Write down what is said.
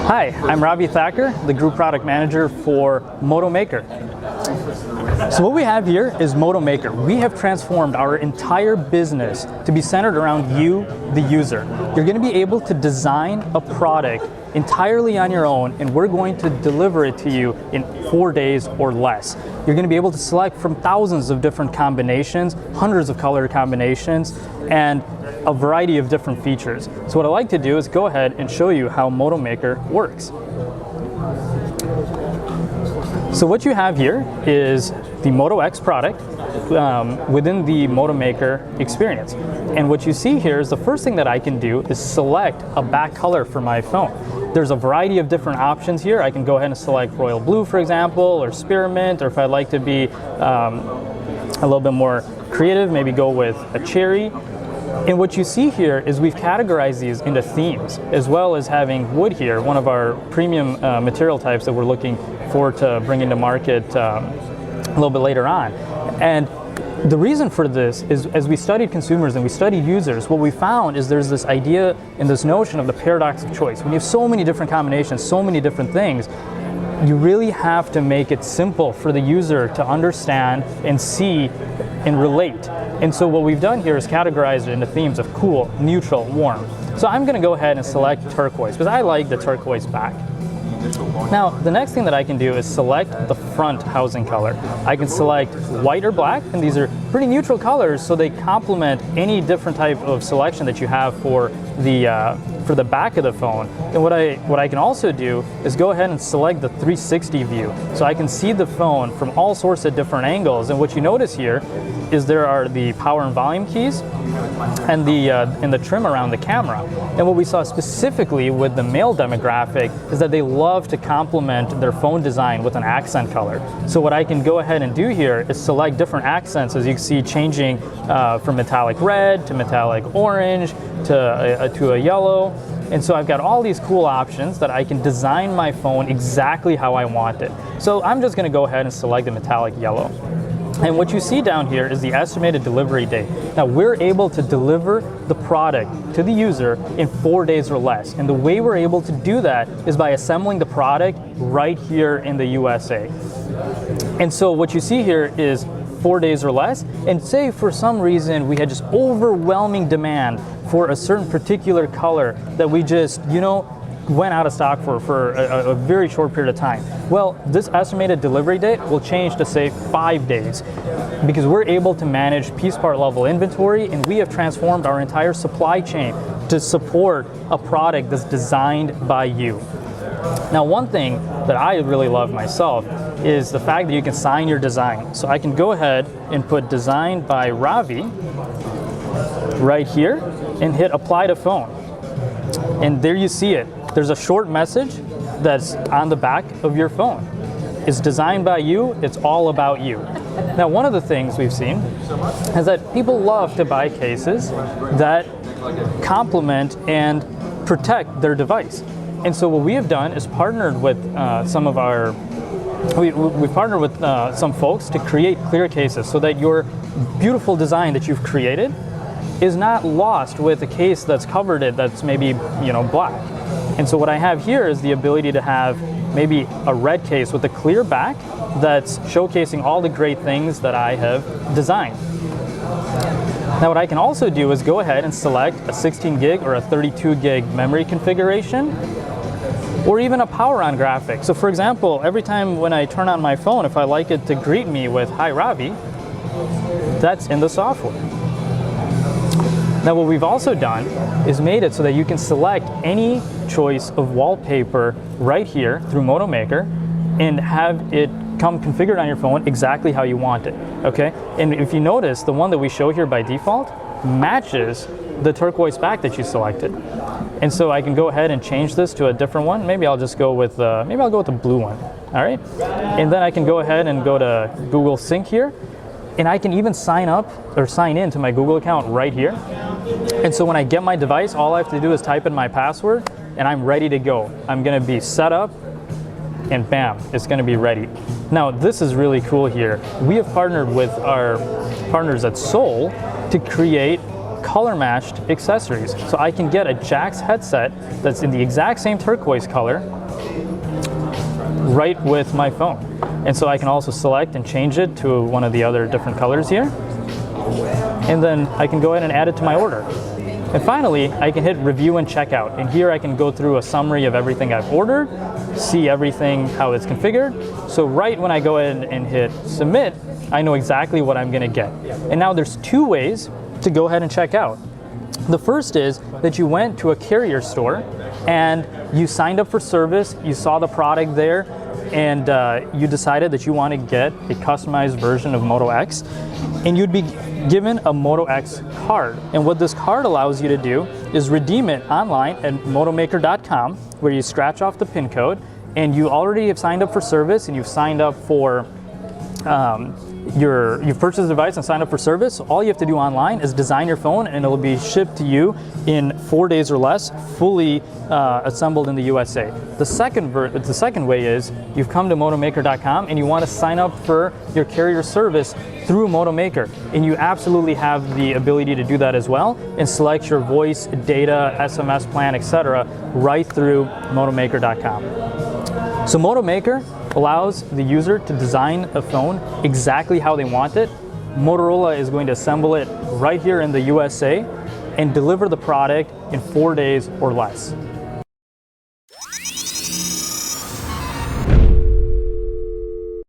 Hi, I'm Ravi Thacker, the Group Product Manager for Moto Maker. So what we have here is Moto Maker. We have transformed our entire business to be centered around you, the user. You're going to be able to design a product entirely on your own, and we're going to deliver it to you in 4 days or less. You're going to be able to select from thousands of different combinations, hundreds of color combinations, and a variety of different features. So what I like to do is go ahead and show you how Moto Maker works. So what you have here is the Moto X product within the Moto Maker experience. And what you see here is the first thing that I can do is select a back color for my phone. There's a variety of different options here. I can go ahead and select royal blue, for example, or spearmint, or if I'd like to be a little bit more creative, maybe go with a cherry. And what you see here is we've categorized these into themes, as well as having wood here, one of our premium material types that we're looking forward to bringing to market a little bit later on. And the reason for this is, as we studied consumers and we studied users, what we found is there's this idea and this notion of the paradox of choice. When you have so many different combinations, so many different things, you really have to make it simple for the user to understand and see and relate. And so what we've done here is categorize it into themes of cool, neutral, warm. So I'm going to go ahead and select turquoise because I like the turquoise back. Now, the next thing that I can do is select the front housing color. I can select white or black, and these are pretty neutral colors, so they complement any different type of selection that you have for the back of the phone. And what I can also do is go ahead and select the 360 view, so I can see the phone from all sorts of different angles. And what you notice here is there are the power and volume keys and the trim around the camera. And what we saw specifically with the male demographic is that they love to complement their phone design with an accent color. So what I can go ahead and do here is select different accents, as you can see, changing from metallic red to metallic orange to a yellow. And so I've got all these cool options that I can design my phone exactly how I want it. So I'm just going to go ahead and select the metallic yellow. And what you see down here is the estimated delivery date. Now, we're able to deliver the product to the user in 4 days or less. And the way we're able to do that is by assembling the product right here in the USA. And so what you see here is 4 days or less. And say for some reason we had just overwhelming demand for a certain particular color that we just, went out of stock for a very short period of time. Well, this estimated delivery date will change to say 5 days, because we're able to manage piece part level inventory, and we have transformed our entire supply chain to support a product that's designed by you. Now, one thing that I really love myself is the fact that you can sign your design. So I can go ahead and put designed by Ravi right here and hit apply to phone. And there you see it. There's a short message that's on the back of your phone. It's designed by you, it's all about you. Now, one of the things we've seen is that people love to buy cases that complement and protect their device. And so what we have done is partnered with we've partnered with some folks to create clear cases so that your beautiful design that you've created is not lost with a case that's covered that's maybe black. And so what I have here is the ability to have maybe a red case with a clear back that's showcasing all the great things that I have designed. Now, what I can also do is go ahead and select a 16 gig or a 32 gig memory configuration, or even a power on graphic. So for example, every time when I turn on my phone, if I like it to greet me with "Hi Ravi," that's in the software. Now, what we've also done is made it so that you can select any choice of wallpaper right here through Moto Maker and have it come configured on your phone exactly how you want it, okay? And if you notice, the one that we show here by default matches the turquoise back that you selected. And so I can go ahead and change this to a different one. Maybe I'll just go with the blue one, all right? And then I can go ahead and go to Google Sync here, and I can even sign up or sign in to my Google account right here. And so when I get my device, all I have to do is type in my password and I'm ready to go. I'm gonna be set up and bam, it's gonna be ready. Now, this is really cool here. We have partnered with our partners at Soul to create color matched accessories. So I can get a Jax headset that's in the exact same turquoise color right with my phone. And so I can also select and change it to one of the other different colors here. And then I can go ahead and add it to my order. And finally, I can hit review and checkout. And here I can go through a summary of everything I've ordered, see everything, how it's configured. So right when I go ahead and hit submit, I know exactly what I'm gonna get. And now there's two ways to go ahead and check out. The first is that you went to a carrier store and you signed up for service, you saw the product there, and you decided that you want to get a customized version of Moto X, and you'd be given a Moto X card. And what this card allows you to do is redeem it online at motomaker.com, where you scratch off the PIN code, and you already have signed up for service and you've signed up for you've purchased the device and signed up for service. All you have to do online is design your phone, and it'll be shipped to you in 4 days or less, fully assembled in the USA. The second way is you've come to motomaker.com and you want to sign up for your carrier service through Moto Maker, and you absolutely have the ability to do that as well and select your voice, data, SMS plan, etc. right through motomaker.com. So Moto Maker allows the user to design a phone exactly how they want it. Motorola is going to assemble it right here in the USA and deliver the product in 4 days or less.